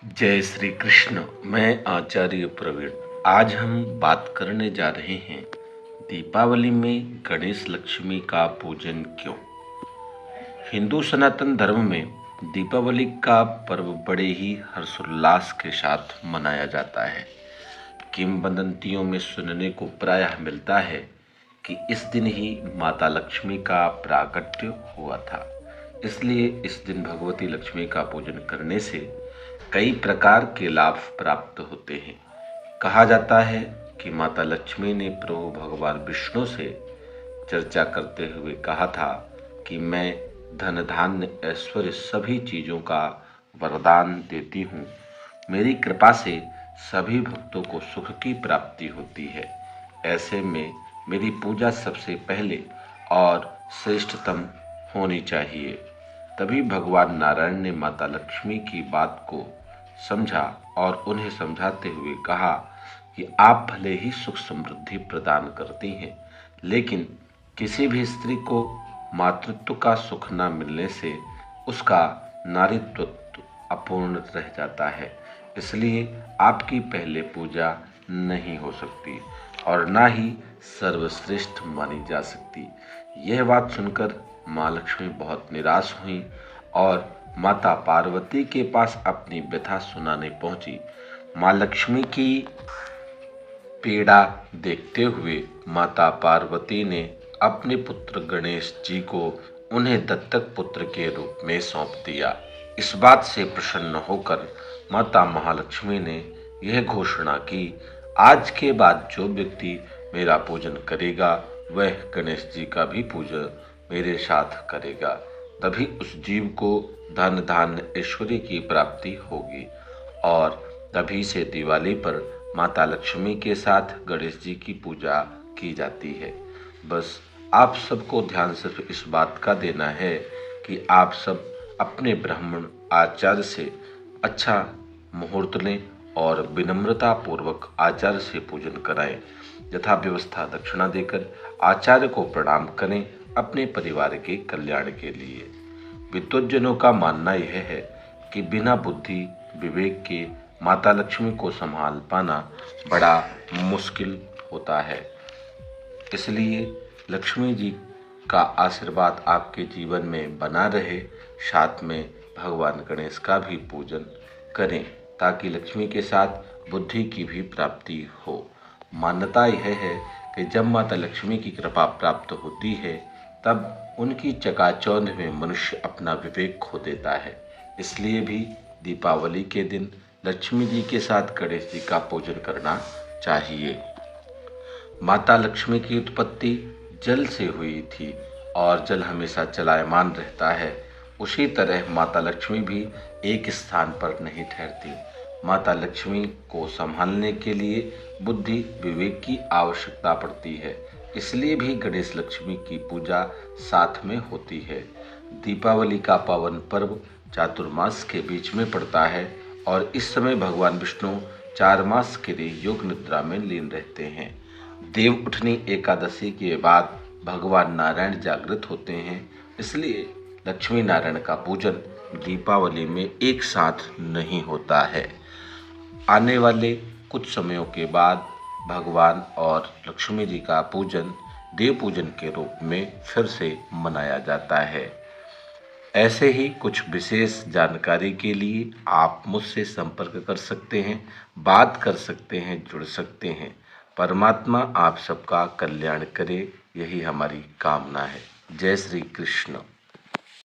जय श्री कृष्ण। मैं आचार्य प्रवीण। आज हम बात करने जा रहे हैं दीपावली में गणेश लक्ष्मी का पूजन क्यों। हिंदू सनातन धर्म में दीपावली का पर्व बड़े ही हर्षोल्लास के साथ मनाया जाता है। किंवदंतियों में सुनने को प्रायः मिलता है कि इस दिन ही माता लक्ष्मी का प्राकट्य हुआ था। इसलिए इस दिन भगवती लक्ष्मी का पूजन करने से कई प्रकार के लाभ प्राप्त होते हैं। कहा जाता है कि माता लक्ष्मी ने प्रभु भगवान विष्णु से चर्चा करते हुए कहा था कि मैं धन धान्य ऐश्वर्य सभी चीज़ों का वरदान देती हूँ। मेरी कृपा से सभी भक्तों को सुख की प्राप्ति होती है। ऐसे में मेरी पूजा सबसे पहले और श्रेष्ठतम होनी चाहिए। तभी भगवान नारायण ने माता लक्ष्मी की बात को समझा और उन्हें समझाते हुए कहा कि आप भले ही सुख समृद्धि प्रदान करती हैं, लेकिन किसी भी स्त्री को मातृत्व का सुख न मिलने से उसका नारीत्व अपूर्ण रह जाता है। इसलिए आपकी पहले पूजा नहीं हो सकती और ना ही सर्वश्रेष्ठ मानी जा सकती। यह बात सुनकर माँ लक्ष्मी बहुत निराश हुई और माता पार्वती के पास अपनी व्यथा सुनाने पहुंची। माँ लक्ष्मी की पीड़ा देखते हुए माता पार्वती ने अपने पुत्र गणेश जी को उन्हें दत्तक पुत्र के रूप में सौंप दिया। इस बात से प्रसन्न होकर माता महालक्ष्मी ने यह घोषणा की, आज के बाद जो व्यक्ति मेरा पूजन करेगा वह गणेश जी का भी पूजन मेरे साथ करेगा। तभी उस जीव को धन धान्य ऐश्वर्य की प्राप्ति होगी। और तभी से दिवाली पर माता लक्ष्मी के साथ गणेश जी की पूजा की जाती है। बस आप सबको ध्यान सिर्फ इस बात का देना है कि आप सब अपने ब्राह्मण आचार्य से अच्छा मुहूर्त लें और विनम्रता पूर्वक आचार्य से पूजन कराएं। यथा व्यवस्था दक्षिणा देकर आचार्य को प्रणाम करें अपने परिवार के कल्याण के लिए। विद्वज्जनों का मानना यह है कि बिना बुद्धि विवेक के माता लक्ष्मी को संभाल पाना बड़ा मुश्किल होता है। इसलिए लक्ष्मी जी का आशीर्वाद आपके जीवन में बना रहे। साथ में भगवान गणेश का भी पूजन करें ताकि लक्ष्मी के साथ बुद्धि की भी प्राप्ति हो। मान्यता यह है कि जब माता लक्ष्मी की कृपा प्राप्त होती है तब उनकी चकाचौंध में मनुष्य अपना विवेक खो देता है। इसलिए भी दीपावली के दिन लक्ष्मी जी के साथ गणेश जी का पूजन करना चाहिए। माता लक्ष्मी की उत्पत्ति जल से हुई थी और जल हमेशा चलायमान रहता है। उसी तरह माता लक्ष्मी भी एक स्थान पर नहीं ठहरती। माता लक्ष्मी को संभालने के लिए बुद्धि विवेक की आवश्यकता पड़ती है। इसलिए भी गणेश लक्ष्मी की पूजा साथ में होती है। दीपावली का पावन पर्व चातुर्मास के बीच में पड़ता है और इस समय भगवान विष्णु 4 मास के लिए योग निद्रा में लीन रहते हैं। देव उठनी एकादशी के बाद भगवान नारायण जागृत होते हैं। इसलिए लक्ष्मी नारायण का पूजन दीपावली में एक साथ नहीं होता है। आने वाले कुछ समयों के बाद भगवान और लक्ष्मी जी का पूजन देव पूजन के रूप में फिर से मनाया जाता है। ऐसे ही कुछ विशेष जानकारी के लिए आप मुझसे संपर्क कर सकते हैं, बात कर सकते हैं, जुड़ सकते हैं। परमात्मा आप सबका कल्याण करे, यही हमारी कामना है। जय श्री कृष्ण।